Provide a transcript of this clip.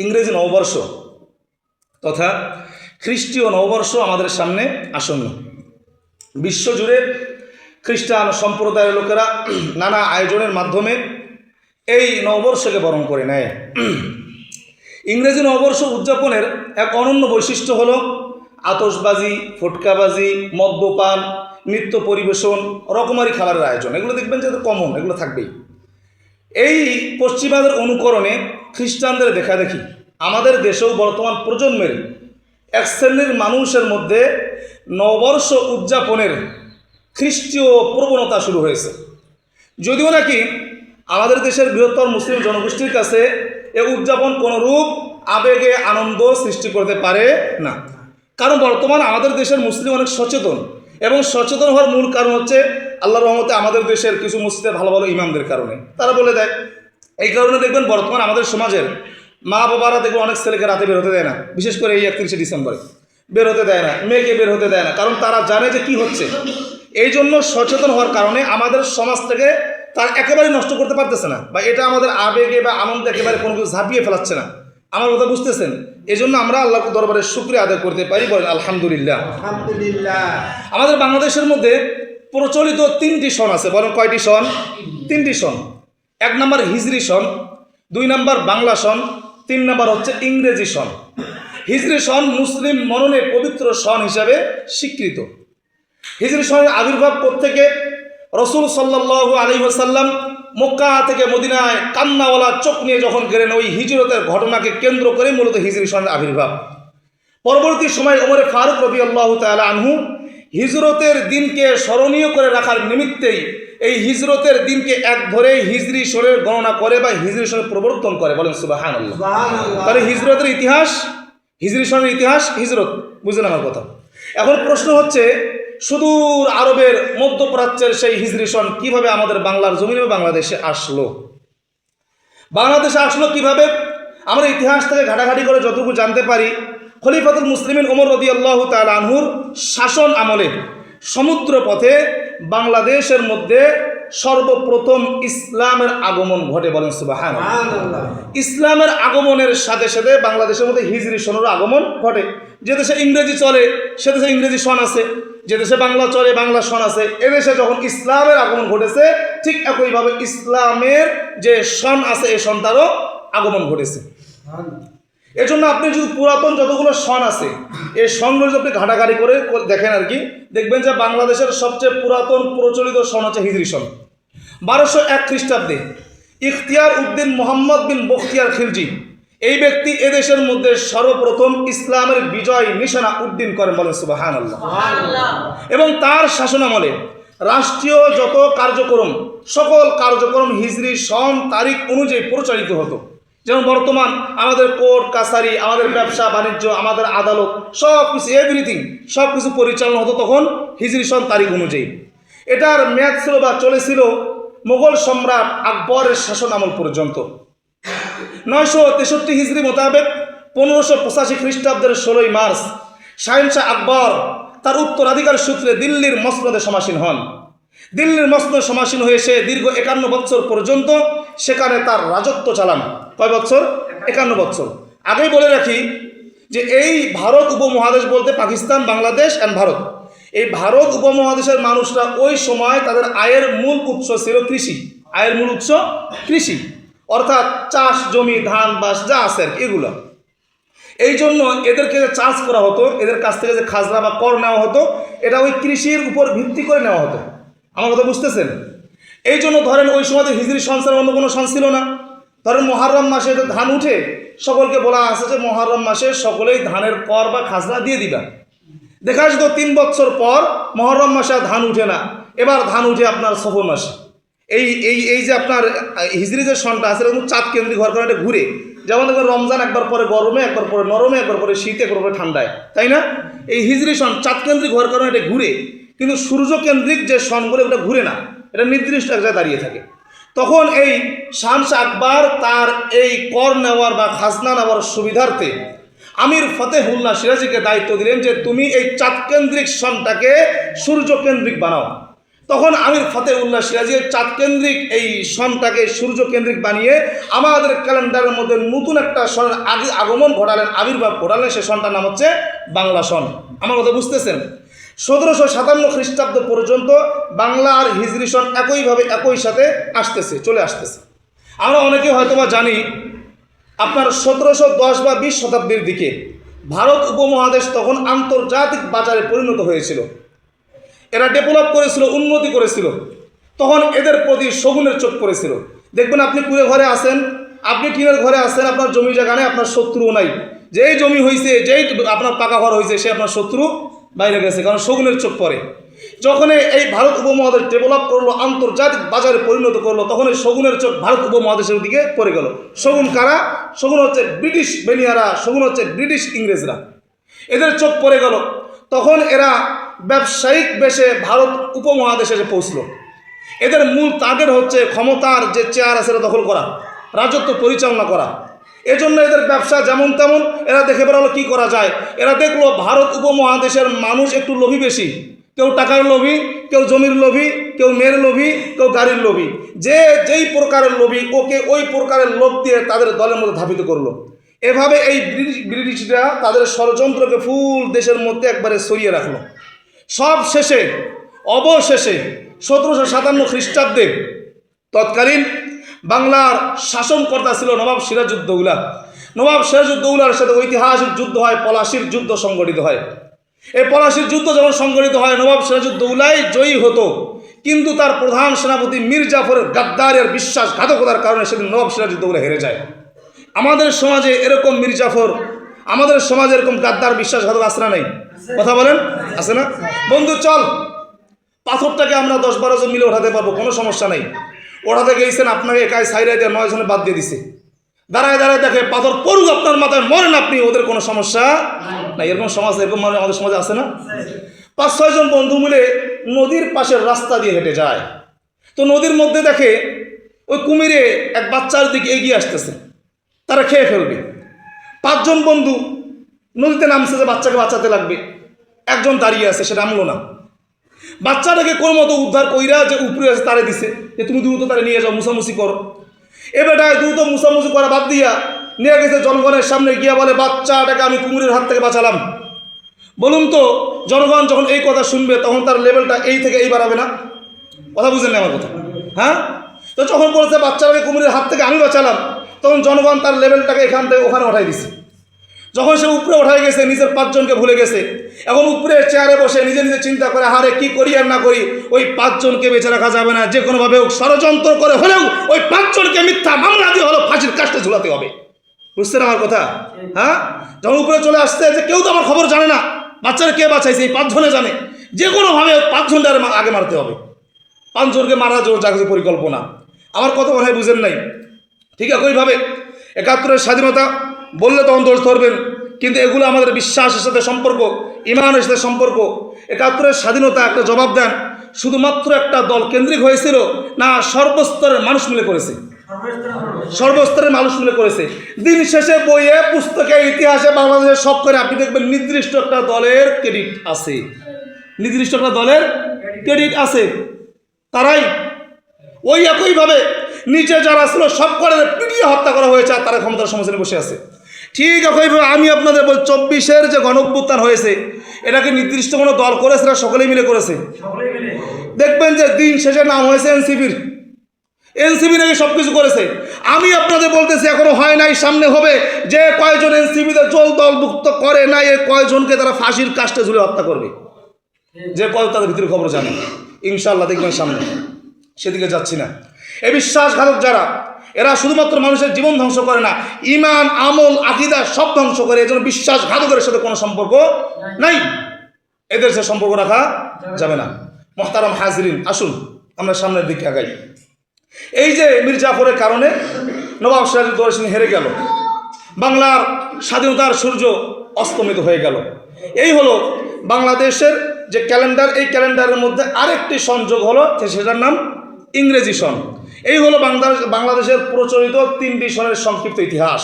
ইংরেজি নববর্ষ তথা খ্রিস্টীয় নববর্ষ আমাদের সামনে আসন্ন। বিশ্বজুড়ে খ্রিস্টান সম্প্রদায়ের লোকেরা নানা আয়োজনের মাধ্যমে এই নববর্ষকে বরণ করে নেয়। ইংরেজি নববর্ষ উদযাপনের এক অনন্য বৈশিষ্ট্য হলো আতশবাজি, ফটকাবাজি, মদ্যপান, নৃত্য পরিবেশন, রকমারি খাবারের আয়োজন। এগুলো দেখবেন যে কমন, এগুলো থাকবেই। এই পশ্চিমাদের অনুকরণে খ্রিস্টানদের দেখা দেখি আমাদের দেশেও বর্তমান প্রজন্মের এক শ্রেণীর মানুষের মধ্যে নববর্ষ উদযাপনের খ্রিস্টীয় প্রবণতা শুরু হয়েছে। যদিও নাকি আমাদের দেশের বৃহত্তর মুসলিম জনগোষ্ঠীর কাছে এ উদযাপন কোনোরূপ আবেগে আনন্দ সৃষ্টি করতে পারে না, কারণ বর্তমান আমাদের দেশের মুসলিম অনেক সচেতন, এবং সচেতন হওয়ার মূল কারণ হচ্ছে আল্লাহর রহমতে আমাদের দেশের কিছু মসজিদের ভালো ভালো ইমামদের কারণে। তারা বলে দেয়, এই কারণে দেখবেন বর্তমান আমাদের সমাজের মা বাবারা দেখবেন অনেক ছেলেকে রাতে বের হতে দেয় না, বিশেষ করে এই 31শে ডিসেম্বরে বের হতে দেয় না, মেয়েকে বের হতে দেয় না, কারণ তারা জানে যে কি হচ্ছে। এই জন্য সচেতন হওয়ার কারণে আমাদের সমাজ থেকে তার একেবারে নষ্ট করতে পারতেছে না, বা এটা আমাদের আবেগে বা আনন্দে একেবারে কোনো কিছু ঝাঁপিয়ে ফেলাচ্ছে না। আমার কথা বুঝতেছেন? এই জন্য আমরা আল্লাহ দরবারে শুকরিয়া আদায় করতে পারি, বলেন আলহামদুলিল্লাহ। আলহামদুলিল্লাহ। আমাদের বাংলাদেশের মধ্যে প্রচলিত 3টি সন আছে। বলেন কয়টি সন? 3টি সন। 1 নম্বর হিজরি সন, 2 নম্বর বাংলা সন, 3 নম্বর হচ্ছে ইংরেজি সন। হিজরি সন মুসলিম মননে পবিত্র সন হিসাবে স্বীকৃত। হিজরি সনের আবির্ভাব থেকে রসুল সাল্লাল্লাহু আলাইহি ওয়াসাল্লাম মক্কা থেকে মদিনায় কান্নাওয়ালা চোখ নিয়ে যখন গেলেন, ওই হিজরতের ঘটনাকে কেন্দ্র করে মূলত হিজরি সনের আবির্ভাব। পরবর্তী সময় ওমরে ফারুক রাদিয়াল্লাহু তাআলা আনহু হিজরতের দিনকে স্মরণীয় করে রাখার নিমিত্তেই এই হিজরতের দিনকে এক ধরে হিজরি সনের গণনা করে বা হিজরি সনের প্রবর্তন করে। বলেন সুবহানাল্লাহ। তাহলে হিজরতের ইতিহাস, হিজরি সনের ইতিহাস হিজরত। বুঝলেন আমার কথা? এখন প্রশ্ন হচ্ছে, সুদূর আরবের মধ্যপ্রাচ্যের সেই হিজরি সন কীভাবে আমাদের বাংলার জমিনে বাংলাদেশে আসলো? বাংলাদেশে আসলো কিভাবে? আমরা ইতিহাস থেকে ঘাটাঘাটি করে যতটুকু জানতে পারি, খলিফাতুল মুসলিমিন ওমর রাদিয়াল্লাহু তাআলা আনহুর শাসন আমলে সমুদ্র পথে বাংলাদেশের মধ্যে সর্বপ্রথম ইসলামের আগমন ঘটে। বলেন সুবহানাল্লাহ। ইসলামের আগমনের সাথে সাথে বাংলাদেশের মধ্যে হিজরি সনেরও আগমন ঘটে। যে দেশে ইংরেজি চলে সে দেশে ইংরেজি সন আছে, যে দেশে বাংলা চলে বাংলা সন আছে। এদেশে যখন ইসলামের আগমন ঘটেছে, ঠিক একইভাবে ইসলামের যে সন আছে এই সনটারও আগমন ঘটেছে। এজন্য আপনি যদি পুরাতন যতগুলো সন আছে এই সনগুলো যদি আপনি ঘাটাঘাটি করে দেখেন আর কি, দেখবেন যে বাংলাদেশের সবচেয়ে পুরাতন প্রচলিত সন হচ্ছে হিজরি সন। 1201 খ্রিস্টাব্দে ইখতিয়ার উদ্দিন মোহাম্মদ বিন বখতিয়ার খিলজি এই ব্যক্তি এদেশের মধ্যে সর্বপ্রথম ইসলামের বিজয় নিশানা উদ্দিন করেন। বলেন সুবহানাল্লাহ। এবং তার শাসনামলে রাষ্ট্রীয় যত কার্যক্রম, সকল কার্যক্রম হিজরি সন তারিখ অনুযায়ী পরিচালিত হতো। যেমন বর্তমান আমাদের কোর্ট কাছারি, আমাদের ব্যবসা বাণিজ্য, আমাদের আদালত, সব কিছু এভরিথিং সব কিছু পরিচালনা হতো তখন হিজরি সন তারিখ অনুযায়ী। এটার মেয়াদ ছিল বা চলেছিল মোগল সম্রাট আকবরের শাসন আমল পর্যন্ত। 963 হিজরি মোতাবেক 1585 খ্রিস্টাব্দের 16ই মার্চ শাহেনশাহ আকবর তার উত্তরাধিকার সূত্রে দিল্লির মসনদে সমাসীন হন। দিল্লির মসনদে সমাসীন হয়ে সে দীর্ঘ 51 বছর পর্যন্ত সেখানে তার রাজত্ব চালান। কয় বছর? 51 বছর। আগেই বলে রাখি যে এই ভারত উপমহাদেশ বলতে পাকিস্তান, বাংলাদেশ অ্যান্ড ভারত, এই ভারত উপমহাদেশের মানুষরা ওই সময় তাদের আয়ের মূল উৎস ছিল কৃষি। আয়ের মূল উৎস কৃষি, অর্থাৎ চাষ জমি, ধান বাস যা আছে আর কি এগুলো। এই জন্য এদেরকে যে চাষ করা হতো, এদের কাছ থেকে যে খাজনা বা কর নেওয়া হতো, এটা ওই কৃষির উপর ভিত্তি করে নেওয়া হতো। আমার কথা বুঝতেছেন? এই জন্য ধরেন ওই সময় হিজরি সন ছাড়া অন্য কোনো সন ছিল না। ধরেন মহরম মাসে ধান উঠে, সকলকে বলা আছে যে মহরম মাসে সকলেই ধানের কর বা খাজনা দিয়ে দিবা। দেখা যেত 3 বছর পর মহরম মাসে ধান উঠে না, এবার ধান উঠে আপনার সফর মাসে। এই যে আপনার হিজরি যে সনটা আছে এরকম চাঁদ কেন্দ্রিক হওয়ার কারণে ঘুরে, যেমন দেখবেন রমজান একবার পরে গরমে, একবার পরে নরমে, একবার পরে শীতে, একবার পরে ঠান্ডায়, তাই না? এই হিজরি সন চাঁদ কেন্দ্রিক হওয়ার কারণে এটা ঘুরে, কিন্তু সূর্য কেন্দ্রিক যে সনগুলো এটা ঘুরে না, এটা নির্দিষ্ট এক জায়গায় দাঁড়িয়ে থাকে। তখন এই শাহনশাহ আকবর তার এই কর নেওয়ার বা খাজনা নেওয়ার সুবিধার্থে আমির ফতেহুল্লাহ সিরাজিকে দায়িত্ব দিলেন যে তুমি এই চাঁদ কেন্দ্রিক সনটাকে সূর্য কেন্দ্রিক বানাও। তখন আমির ফতেউল্লাহ সিরাজি চাঁদ কেন্দ্রিক এই সনটাকে সূর্য কেন্দ্রিক বানিয়ে আমাদের ক্যালেন্ডারের মধ্যে নতুন একটা সনের আগমন ঘটালেন, আবির্ভাব ঘটালেন। সে সনটার নাম হচ্ছে বাংলা সন। আমার কথা বুঝতেছেন? 1757 খ্রিস্টাব্দ পর্যন্ত বাংলা আর হিজরি সন একইভাবে একই সাথে চলে আসতেছে। আমরা অনেকে হয়তোবা জানি আপনার 1710 বা 20 শতাব্দীর দিকে ভারত উপমহাদেশ তখন আন্তর্জাতিক বাজারে পরিণত হয়েছিল। এরা ডেভেলপ করেছিল, উন্নতি করেছিল। তখন এদের প্রতি শগুনের চোখ পড়েছিল। দেখবেন আপনি কুড়ে ঘরে আছেন, আপনি টিনের ঘরে আছেন, আপনার জমি জায়গা নেই, আপনার শত্রুও নাই। যেই জমি হয়েছে, যেই আপনার পাকা ঘর হয়েছে, সে আপনার শত্রু বাইরে গেছে, কারণ শগুনের চোখ পড়ে। যখন এই ভারত উপমহাদেশ ডেভেলপ করলো, আন্তর্জাতিক বাজারে পরিণত করলো, তখন এই শগুনের চোখ ভারত উপমহাদেশের দিকে পড়ে গেল। শগুন কারা? শগুন হচ্ছে ব্রিটিশ বেনিয়ারা, শগুন হচ্ছে ব্রিটিশ ইংরেজরা। এদের চোখ পড়ে গেল। তখন এরা ব্যবসায়িক বেশে ভারত উপমহাদেশে এসে পৌঁছলো। এদের মূল টার্গেট হচ্ছে ক্ষমতার যে চেয়ার আছে সেটা দখল করা, রাজত্ব পরিচালনা করা। এজন্য এদের ব্যবসা যেমন তেমন। এরা দেখে বেরোলো কী করা যায়। এরা দেখলো ভারত উপমহাদেশের মানুষ একটু লোভী বেশি। কেউ টাকার লোভী, কেউ জমির লোভী, কেউ মেয়ের লোভী, কেউ গাড়ির লোভী। যেই প্রকারের লোভী, ওকে ওই প্রকারের লোভ দিয়ে তাদের দলের মধ্যে ধাবিত করলো। এভাবে এই ব্রিটিশরা তাদের ষড়যন্ত্রকে ফুল দেশের মধ্যে একবারে সরিয়ে রাখলো। সব শেষে অবশেষে 1757 খ্রিস্টাব্দে তৎকালীন বাংলার শাসনকর্তা ছিল নবাব সিরাজউদ্দৌলা। নবাব সিরাজউদ্দৌলার সাথে ঐতিহাসিক যুদ্ধ হয়, পলাশির যুদ্ধ সংগঠিত হয়। এই পলাশির যুদ্ধ যখন সংগঠিত হয়, নবাব সিরাজউদ্দৌলাই জয়ী হতো, কিন্তু তার প্রধান সেনাপতি মীর জাফরের গাদ্দারের বিশ্বাসঘাতকতার কারণে সেদিন নবাব সিরাজউদ্দৌলা হেরে যায়। আমাদের সমাজে এরকম মীর জাফর, আমাদের সমাজে এরকম গাদ্দার বিশ্বাসঘাতক আছে না? নেই? কথা বলেন, আছে না? বন্ধু চল, পাথরটাকে আমরা 10-12 জন মিলে ওঠাতে পারবো, কোনো সমস্যা নেই। ওঠাতে গেছেন, আপনাকে একাই সাইডাই দিয়ে 9 জনে বাদ দিয়ে দিছে। দাঁড়ায় দাঁড়ায় দেখে পাথর পড়ুক আপনার মাথায়, মরেন আপনি, ওদের কোনো সমস্যা নাই। এরকম সমাজ, এরকম মানুষ আমাদের সমাজে আছে না? 5-6 জন বন্ধু মিলে নদীর পাশের রাস্তা দিয়ে হেঁটে যায়। তো নদীর মধ্যে দেখে ওই কুমিরে এক বাচ্চার দিকে এগিয়ে আসতেছে, তারা খেয়ে ফেলবে। 5 জন বন্ধু নদীতে নামছে যে বাচ্চাকে বাঁচাতে লাগবে। একজন দাঁড়িয়ে আছে, সে নামলো না। বাচ্চাটাকে কোন মতো উদ্ধার কইরা যে উপরে আছে তারে দিছে, যে তুমি দ্রুত তারে নিয়ে যাও, মুসামুসি করো। এ বেটায় দ্রুত মুসামুসি করা বাদ দিয়া নিয়ে গেছে জনগণের সামনে, গিয়া বলে বাচ্চাটাকে আমি কুমিরের হাত থেকে বাঁচালাম। বলুন তো, জনগণ যখন এই কথা শুনবে তখন তার লেভেলটা এই থেকে এই বাড়াবে না? কথা বুঝেন না আমার কথা? হ্যাঁ, তো যখন বলেছে বাচ্চাটাকে কুমিরের হাত থেকে আমি বাঁচালাম, তখন জনগণ তার লেভেলটাকে এখান থেকে ওখানে উঠাই দিছে। যখন সে উপরে উঠাই গেছে, নিজের 5 জনকে ভুলে গেছে। এখন উপরে চেয়ারে বসে নিজে নিজে চিন্তা করে, হারে কি করি আর না করি, ওই 5 জনকে বেঁচে রাখা যাবে না, যে কোনোভাবে ষড়যন্ত্র করে হলেও ওই 5 জনকে মিথ্যা মামলা দিয়ে হলো ফাঁসির কাস্টে ঝুলাতে হবে। বুঝছেন আমার কথা? হ্যাঁ, যখন উপরে চলে আসছে যে কেউ তো আমার খবর জানে না, বাচ্চারা কে বাঁচাইছে, এই 5 জনে জানে, যে কোনোভাবে 5 জনটার আগে মারতে হবে। 5 জনকে মারা জোর জাগছে পরিকল্পনা। আমার কথা মনে হয় বুঝেন নাই? ঠিক একইভাবে 71-এর স্বাধীনতা বললে তখন দোষ ধরবেন, কিন্তু এগুলো আমাদের বিশ্বাসের সাথে সম্পর্ক, ইমানের সাথে সম্পর্ক। 71-এর স্বাধীনতা একটা জবাব দেন, শুধুমাত্র একটা দল কেন্দ্রিক হয়েছিল না সর্বস্তরের মানুষ মিলে করেছে? সর্বস্তরের মানুষ মিলে করেছে। দিন শেষে বইয়ে, পুস্তকে, ইতিহাসে, বাংলাদেশের সব করে আপনি দেখবেন নির্দিষ্ট একটা দলের ক্রেডিট আছে, নির্দিষ্ট একটা দলের ক্রেডিট আছে। তারাই ওই একইভাবে নিচে যারা ছিল সব করে পিটিয়ে হত্যা করা হয়েছে, আর তারা ক্ষমতার সমস্যায় বসে আছে। ঠিক একইভাবে আমি আপনাদের বল, 24-এর যে গণঅভ্যুত্থান হয়েছে, এটাকে নির্দিষ্ট কোনো দল করেছে না সকলেই মিলে করেছে? দেখবেন যে দিন শেষে নাম হয়েছে এনসিপির। এনসিপি নাকি সব কিছু করেছে। আমি আপনাদের বলতেছি এখনো হয় নাই, সামনে হবে। যে কয়জন এনসিপিতে জল দলভুক্ত করে নাই, এই কয়জনকে তারা ফাঁসির কাস্টে ঝুলে হত্যা করবে, যে কয় তাদের ভিতরে খবর জানে। ইনশাআল্লাহ দেখবেন সামনে, সেদিকে যাচ্ছি না। এই বিশ্বাসঘাতক যারা, এরা শুধুমাত্র মানুষের জীবন ধ্বংস করে না, ইমান, আমল, আকীদা সব ধ্বংস করে। এজন্য বিশ্বাসঘাতকের সাথে কোনো সম্পর্ক নাই, এদের সাথে সম্পর্ক রাখা যাবে না। মুহতারাম হাজিরিন, আসুন আমরা সামনের দিকে আগাই। এই যে মীর জাফরের কারণে নবাব সিরাজউদ্দৌলা হেরে গেল, বাংলার স্বাধীনতার সূর্য অস্তমিত হয়ে গেল। এই হলো বাংলাদেশের যে ক্যালেন্ডার, এই ক্যালেন্ডারের মধ্যে আরেকটি সংযোগ হলো, সেটার নাম ইংরেজি সন। এই হলো বাংলাদেশের প্রচলিত 3টি সনের সংক্ষিপ্ত ইতিহাস।